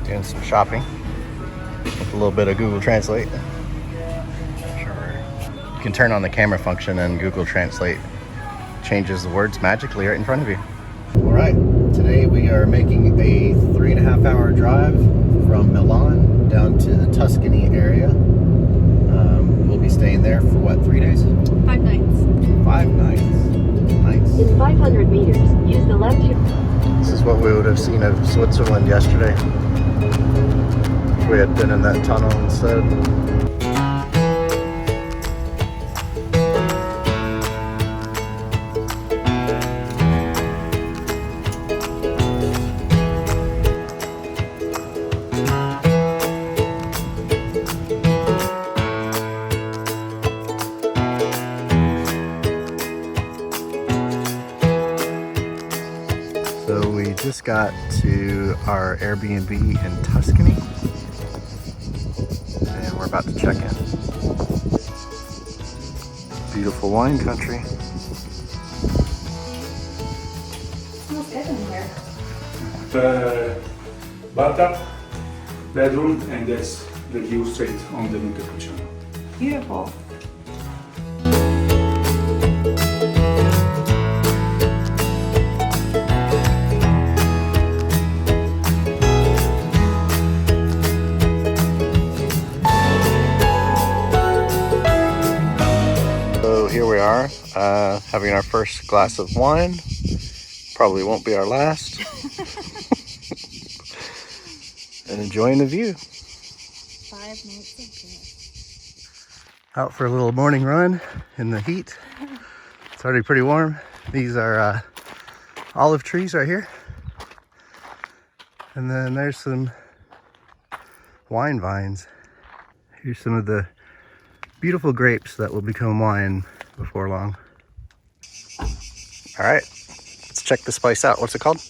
Doing some shopping with a little bit of Google Translate. You can turn on the camera function and Google Translate changes the words magically right in front of you. All right, today we are making a 3.5 hour drive from Milan down to the Tuscany area. We'll be staying there for what, 3 days? 5 nights. 5 nights. Nice. In 500 meters, use the left. This is what we would have seen of Switzerland yesterday if we had been in that tunnel instead. So we just got to our Airbnb in Tuscany and we're about to check in. Beautiful wine country. Smells good in here. Bathtub, bedroom, and that's the view straight on the Montepuciano. Beautiful. Here we are, having our first glass of wine. Probably won't be our last. And enjoying the view. 5 nights of bliss. Out for a little morning run in the heat. It's already pretty warm. These are olive trees right here. And then there's some wine vines. Here's some of the beautiful grapes that will become wine before long. All right, let's check this place out. What's it called?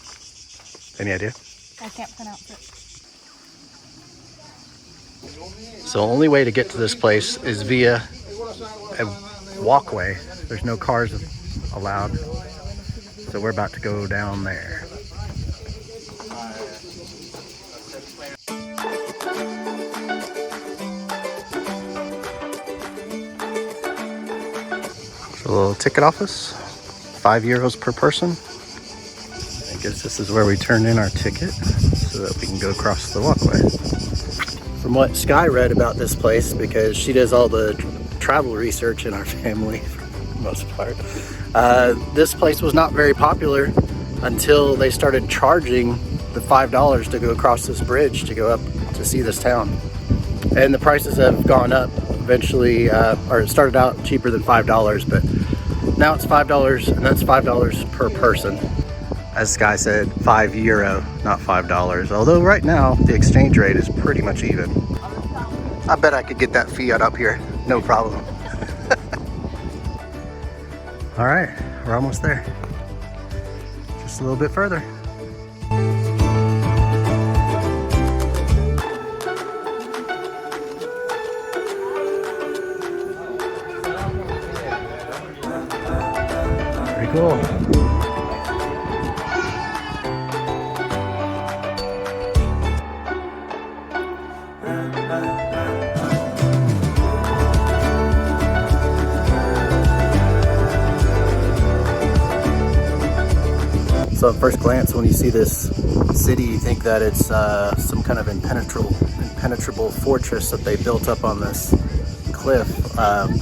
Any idea? I can't pronounce it. So the only way to get to this place is via a walkway. There's no cars allowed. So we're about to go down there. A little ticket office, €5 per person. I guess this is where we turn in our ticket so that we can go across the walkway. From what Sky read about this place, because she does all the travel research in our family for the most part, this place was not very popular until they started charging the $5 to go across this bridge to go up to see this town. And the prices have gone up eventually, or it started out cheaper than $5, but now it's $5, and that's $5 per person. As Sky said, €5, not $5. Although right now the exchange rate is pretty much even. I bet I could get that fiat up here, no problem. All right, we're almost there. Just a little bit further. Pretty cool. So at first glance, when you see this city, you think that it's some kind of impenetrable fortress that they built up on this cliff.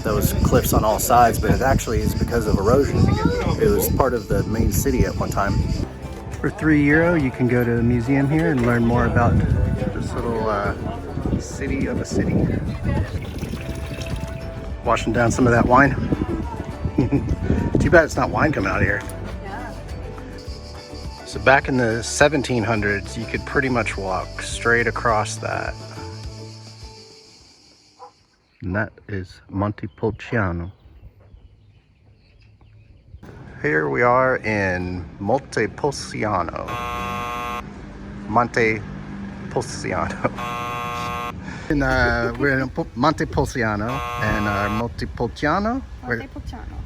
Those cliffs on all sides, but it actually is because of erosion. It was part of the main city at one time. For €3, you can go to a museum here and learn more about this little city of a city. Washing down some of that wine. Too bad it's not wine coming out of here. So back in the 1700s, you could pretty much walk straight across that. And that is Montepuciano. Here we are in Montepuciano. Montepulciano. And we're in Montepulciano and Montepulciano.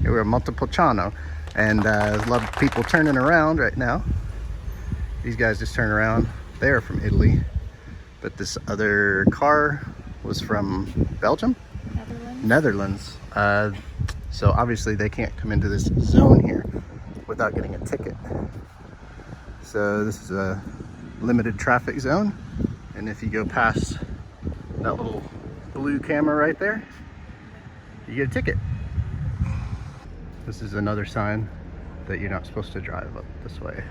We're Montepulciano, and a lot of people turning around right now. These guys just turn around. They're from Italy. But this other car was from Belgium? Netherlands. So obviously they can't come into this zone here without getting a ticket. So this is a limited traffic zone. And if you go past that little blue camera right there, you get a ticket. This is another sign that you're not supposed to drive up this way.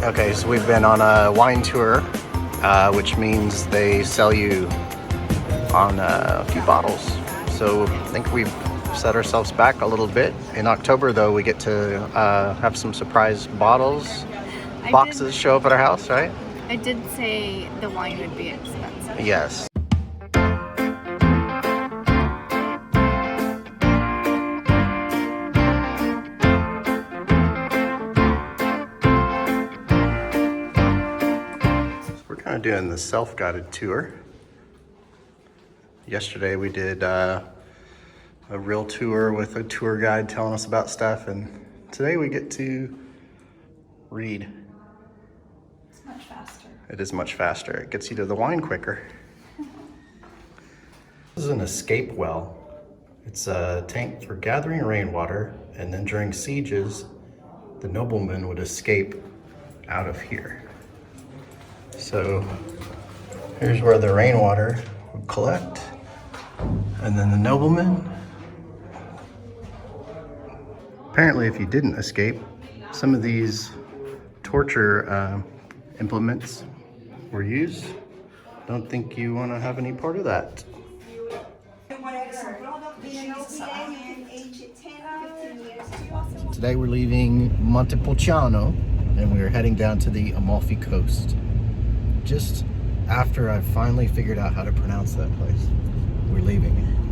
Okay, so we've been on a wine tour, which means they sell you on a few bottles. So I think we've set ourselves back a little bit. In October, though, we get to have some surprise bottles, boxes show up at our house, right? I did say the wine would be expensive. Yes. Doing the self-guided tour. Yesterday we did a real tour with a tour guide telling us about stuff, and today we get to read. It's much faster. It is much faster. It gets you to the wine quicker. This is an escape well. It's a tank for gathering rainwater, and then during sieges, the noblemen would escape out of here. So here's where the rainwater would collect, and then the noblemen. Apparently, if you didn't escape, some of these torture implements were used. Don't think you want to have any part of that. Today we're leaving Montepuciano, and we are heading down to the Amalfi Coast. Just after I finally figured out how to pronounce that place, we're leaving.